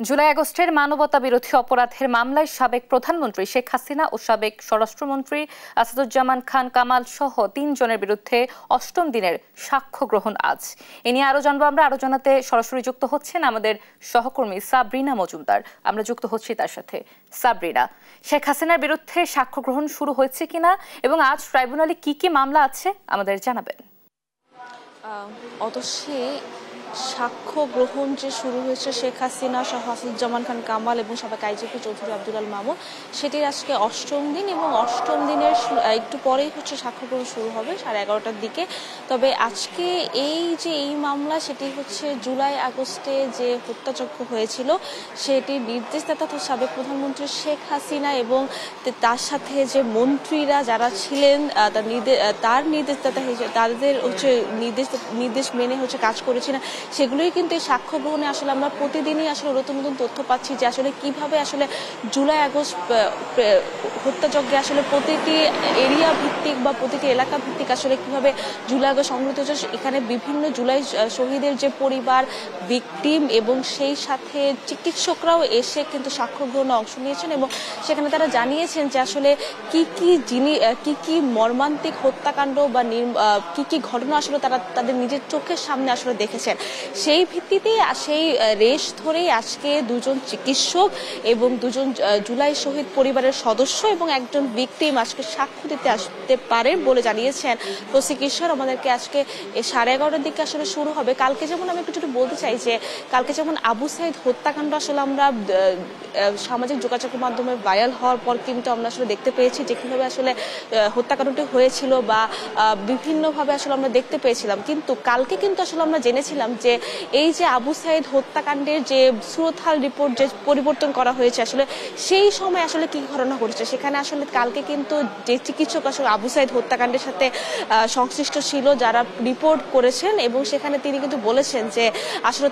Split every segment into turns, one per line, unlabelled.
জুলাই আগস্টের মানবতা বিরোধী অপরাধের মামলায় সাবেক প্রধানমন্ত্রী শেখ হাসিনা ও সাবেক স্বরাষ্ট্রমন্ত্রী আসাদুজ্জামান খান কামাল সহ ৩ জনের বিরুদ্ধে ৮ম দিনের সাক্ষ্য গ্রহণ আজ। এ নিয়ে আরো জানবো আমরা। আরো জানাতে সরাসরি যুক্ত হচ্ছেন আমাদের সহকর্মী সাবরিনা মজুমদার। আমরা যুক্ত হচ্ছি তার সাথে। সাবরিনা, শেখ হাসিনার বিরুদ্ধে সাক্ষ্য গ্রহণ শুরু হয়েছে কিনা এবং আজ ট্রাইব্যুনালে কি কি মামলা আছে আমাদের জানাবেন।
অতসী সাক্ষ্য গ্রহণ যে শুরু হয়েছে শেখ হাসিনা সহ আসাদুজ্জামান খান কামাল এবং সাবেক আইজিপি চৌধুরী আব্দুল আল মামুন, সেটির আজকে ৮ম দিন এবং ৮ম দিনের একটু পরেই সাক্ষ্য গ্রহণ শুরু হবে 11:30টার দিকে। তবে আজকে এই মামলা সেটি জুলাই আগস্টে যে হত্যাযজ্ঞ হয়েছিল সেটির নির্দেশদাতা সাবেক প্রধানমন্ত্রী শেখ হাসিনা এবং তার সাথে যে মন্ত্রীরা যারা ছিলেন তার নির্দেশদাতা তাদের নির্দেশ মেনে কাজ করেছে না, সেগুলোই কিন্তু এই সাক্ষ্য গ্রহণে আমরা প্রতিদিনই নতুন নতুন তথ্য পাচ্ছি যে কিভাবে জুলাই আগস্ট হত্যাযজ্ঞে প্রতিটি এরিয়া ভিত্তিক বা প্রতিটি এলাকা ভিত্তিক কিভাবে জুলাই আগস্ট সংঘটিত হচ্ছে। এখানে বিভিন্ন জুলাই শহীদের যে পরিবার, ভিকটিম এবং সেই সাথে চিকিৎসকরাও এসে কিন্তু সাক্ষ্য গ্রহণে অংশ নিয়েছেন এবং সেখানে তারা জানিয়েছেন যে কি কি মর্মান্তিক হত্যাকাণ্ড বা কি কি ঘটনা তারা তাদের নিজের চোখের সামনে দেখেছেন। সেই ভিত্তিতেই সেই রেশ ধরেই আজকে 2জন চিকিৎসক এবং 2জন জুলাই শহীদ পরিবারের সদস্য এবং একজন ভিকটিম আজকে সাক্ষ্য দিতে আসতে পারেন বলে জানিয়েছেন প্রসিকিউশন। আমাদেরকে আজকে 11:30টার দিকে শুরু হবে। কালকে যেমন আমি একটু বলতে চাই যে কালকে যেমন আবু সাইদ হত্যাকাণ্ড আমরা সামাজিক যোগাযোগের মাধ্যমে ভাইরাল হওয়ার পর কিন্তু আমরা দেখতে পেয়েছি যে কিভাবে হত্যাকাণ্ডটি হয়েছিল বা বিভিন্নভাবে আমরা দেখতে পেয়েছিলাম। কিন্তু কালকে কিন্তু আমরা জেনেছিলাম যে এই যে আবু সাইদ হত্যাকাণ্ডের যে সুরতহাল রিপোর্ট যে পরিবর্তন করা হয়েছে সেই সময় কি ঘটনা ঘটেছে। সেখানে কালকে কিন্তু যে চিকিৎসক আবু সাইদ হত্যাকাণ্ডের সাথে সংশ্লিষ্ট ছিল যারা রিপোর্ট করেছেন এবং সেখানে তিনি কিন্তু বলেছেন যে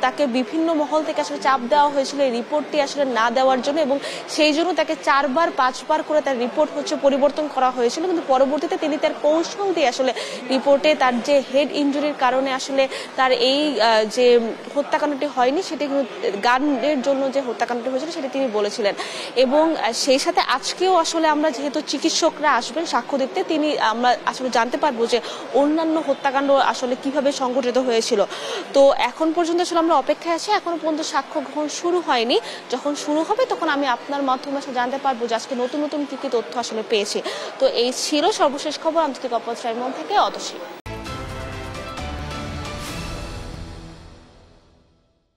তাকে বিভিন্ন মহল থেকে চাপ দেওয়া হয়েছিল এই রিপোর্টটি না দেওয়ার জন্য এবং সেই জন্য তাকে 4-5 করে তার রিপোর্ট পরিবর্তন করা হয়েছিল। কিন্তু পরবর্তীতে তিনি তার কৌশল দিয়ে রিপোর্টে তার যে হেড ইনজুরির কারণে তার এই যে হত্যাকাণ্ডটি হয়নি, সেটি গানের জন্য যে হত্যাকাণ্ডটি হয়েছিল সেটি তিনি বলেছিলেন। এবং সেই সাথে আজকেও আমরা যেহেতু চিকিৎসকরা আসবেন সাক্ষ্য দিতে, আমরা জানতে পারবো যে অন্যান্য হত্যাকাণ্ড কিভাবে সংঘটিত হয়েছিল। তো এখন পর্যন্ত আমরা অপেক্ষায় আছি, এখনো পর্যন্ত সাক্ষ্য গ্রহণ শুরু হয়নি। যখন শুরু হবে তখন আমি আপনার মাধ্যমে জানতে পারবো যে আজকে নতুন নতুন কি কি তথ্য পেয়েছি। তো এই ছিল সর্বশেষ খবর। আন্তর্জাতিক অপরাধ ট্রাইব্যুনাল থেকে অতসী।